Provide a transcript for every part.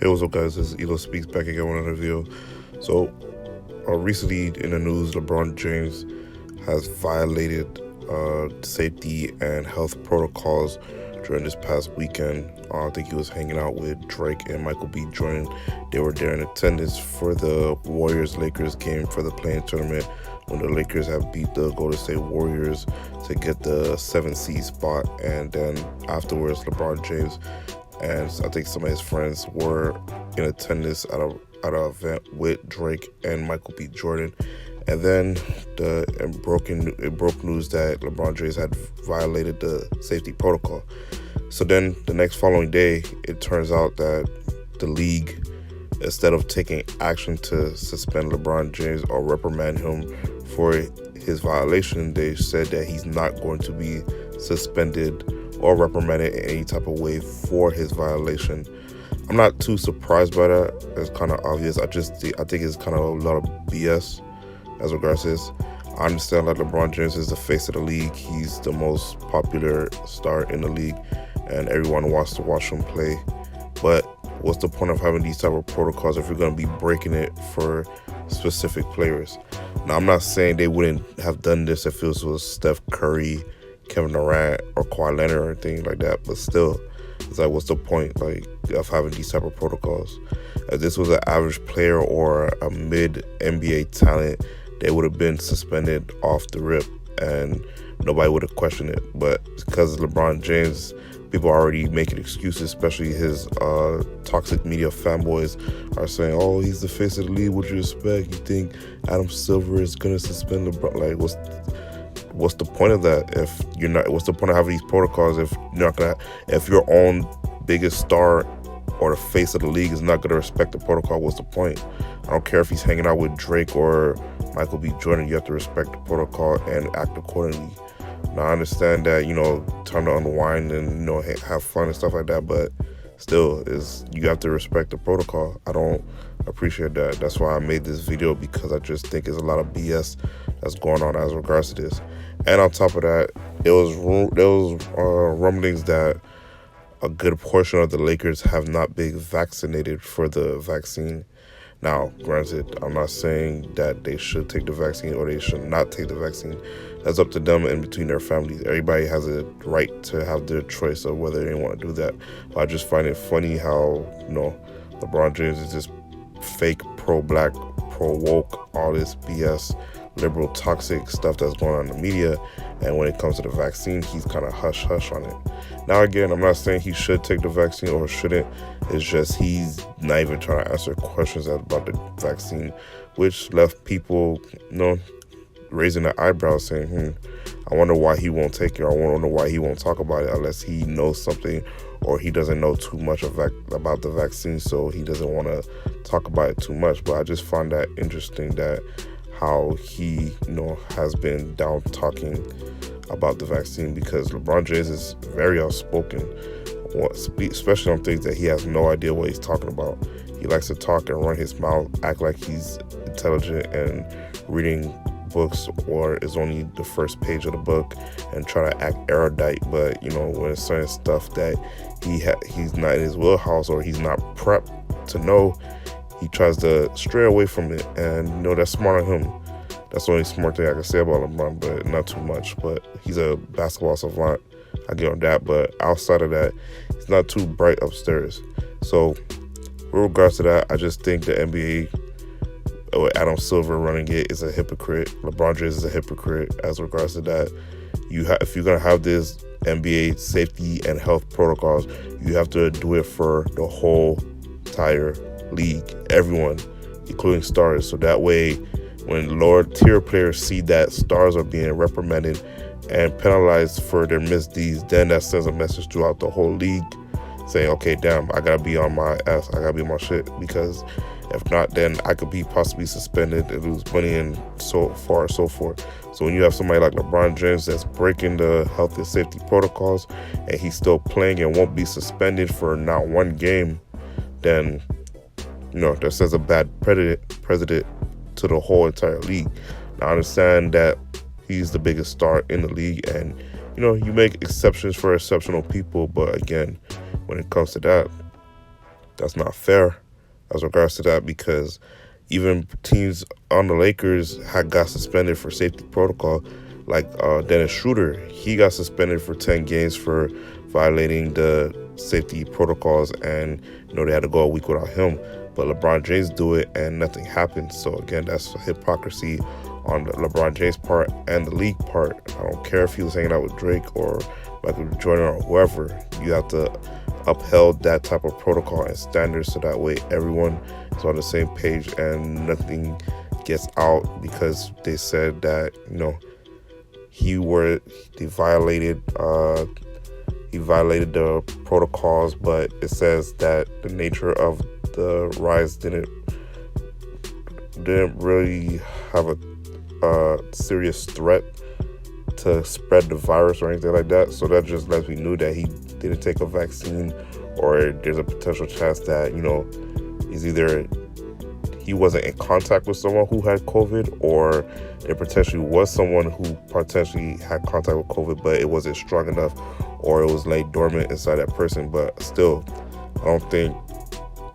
Hey, what's up, guys? This is Elo Speaks back again with another video. So, recently in the news, LeBron James has violated safety and health protocols during this past weekend. I think he was hanging out with Drake and Michael B. Jordan. They were there in attendance for the Warriors-Lakers game for the play-in tournament when the Lakers have beat the Golden State Warriors to get the 7th seed spot. And then afterwards, LeBron James and I think some of his friends were in attendance at an event with Drake and Michael B. Jordan. And then it broke news that LeBron James had violated the safety protocol. So then the next following day, it turns out that the league, instead of taking action to suspend LeBron James or reprimand him for his violation, they said that he's not going to be suspended or reprimanded in any type of way for his violation. I'm not too surprised by that. It's kind of obvious. I think it's kind of a lot of BS as regards to this. I understand that LeBron James is the face of the league. He's the most popular star in the league, and everyone wants to watch him play. But what's the point of having these type of protocols if you're going to be breaking it for specific players? Now, I'm not saying they wouldn't have done this if it was Steph Curry, Kevin Durant, or Kawhi Leonard or anything like that, but still, it's like, what's the point of having these type of protocols? If this was an average player or a mid NBA talent, they would have been suspended off the rip and nobody would have questioned it. But because of LeBron James, people are already making excuses, especially his toxic media fanboys are saying, oh, he's the face of the league, what do you expect? You think Adam Silver is gonna suspend LeBron? Like, what's the point of that? If you're not, what's the point of having these protocols if you're not gonna, if your own biggest star or the face of the league is not gonna respect the protocol? What's the point? I don't care if he's hanging out with Drake or Michael B. Jordan. You have to respect the protocol and act accordingly. Now, I understand that, time to unwind and, have fun and stuff like that, but still, you have to respect the protocol. I don't appreciate that. That's why I made this video, because I just think there's a lot of BS that's going on as regards to this. And on top of that, there was rumblings that a good portion of the Lakers have not been vaccinated for the vaccine. Now, granted, I'm not saying that they should take the vaccine or they should not take the vaccine. That's up to them and between their families. Everybody has a right to have their choice of whether they want to do that. But I just find it funny how, LeBron James is just fake pro-black, pro-woke, all this BS, liberal, toxic stuff that's going on in the media. And when it comes to the vaccine, he's kind of hush-hush on it. Now, again, I'm not saying he should take the vaccine or shouldn't. It's just he's not even trying to answer questions about the vaccine, which left people, raising their eyebrows saying, I wonder why he won't take it, or I wonder why he won't talk about it unless he knows something or he doesn't know too much about the vaccine, so he doesn't want to talk about it too much. But I just find that interesting that how he, has been down talking about the vaccine, because LeBron James is very outspoken, especially on things that he has no idea what he's talking about. He likes to talk and run his mouth, act like he's intelligent and reading books or is only the first page of the book and try to act erudite. But when it's certain stuff that he's not in his wheelhouse or he's not prepped to know, he tries to stray away from it. And that's smart on him. That's the only smart thing I can say about LeBron, but not too much. But he's a basketball savant, I get on that. But outside of that, he's not too bright upstairs. So with regards to that, I just think the NBA, with Adam Silver running it, is a hypocrite. LeBron James is a hypocrite as regards to that. If you're going to have this NBA safety and health protocols, you have to do it for the whole entire league, everyone, including stars. So that way, when lower tier players see that stars are being reprimanded and penalized for their misdeeds, then that sends a message throughout the whole league saying, okay, damn, I gotta be on my ass, I gotta be on my shit, because if not, then I could be possibly suspended and lose money and so far and so forth. So when you have somebody like LeBron James that's breaking the health and safety protocols and he's still playing and won't be suspended for not one game, then that sets a bad precedent to the whole entire league. Now, I understand that he's the biggest star in the league, and you make exceptions for exceptional people, but again, when it comes to that, that's not fair as regards to that, because even teams on the Lakers had got suspended for safety protocol. Like Dennis Schroeder, he got suspended for 10 games for violating the safety protocols, and they had to go a week without him. But LeBron James do it and nothing happens. So again, that's hypocrisy on the LeBron James part and the league part. I don't care if he was hanging out with Drake or Michael Jordan or whoever. You have to upheld that type of protocol and standards, so that way everyone is on the same page and nothing gets out because they said that he violated the protocols. But it says that the nature of the rise didn't really have a serious threat to spread the virus or anything like that. So that just lets me know that he didn't take a vaccine, or there's a potential chance that he's either he wasn't in contact with someone who had COVID, or there potentially was someone who potentially had contact with COVID, but it wasn't strong enough, or it was laid dormant inside that person. But still, I don't think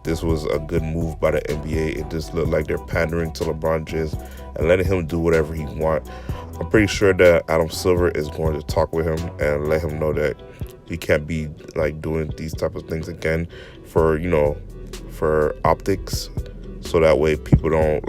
this was a good move by the NBA. It just looked like they're pandering to LeBron James and letting him do whatever he wants. I'm pretty sure that Adam Silver is going to talk with him and let him know that he can't be doing these type of things again for optics, so that way people don't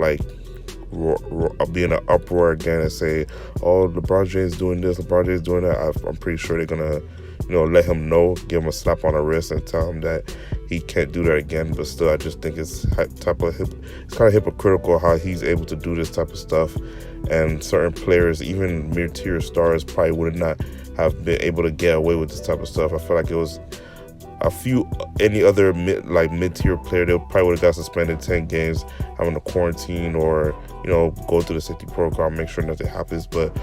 be in an uproar again and say, oh, LeBron James doing this, LeBron James doing that. I'm pretty sure they're gonna let him know, give him a slap on the wrist and tell him that he can't do that again. But still, I just think it's kind of hypocritical how he's able to do this type of stuff, and certain players, even mid-tier stars, probably would not have been able to get away with this type of stuff. I feel like it was any other mid-tier player, they probably would have got suspended 10 games, having to quarantine or go through the safety protocol, make sure nothing happens. But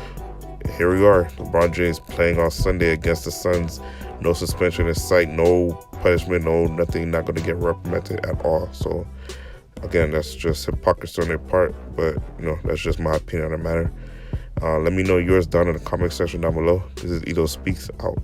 here we are, LeBron James playing on Sunday against the Suns. No suspension in sight, no punishment, no nothing, not going to get reprimanded at all. So again, that's just hypocrisy on their part, but that's just my opinion on the matter. Let me know yours down in the comment section down below. This is Ito Speaks, out.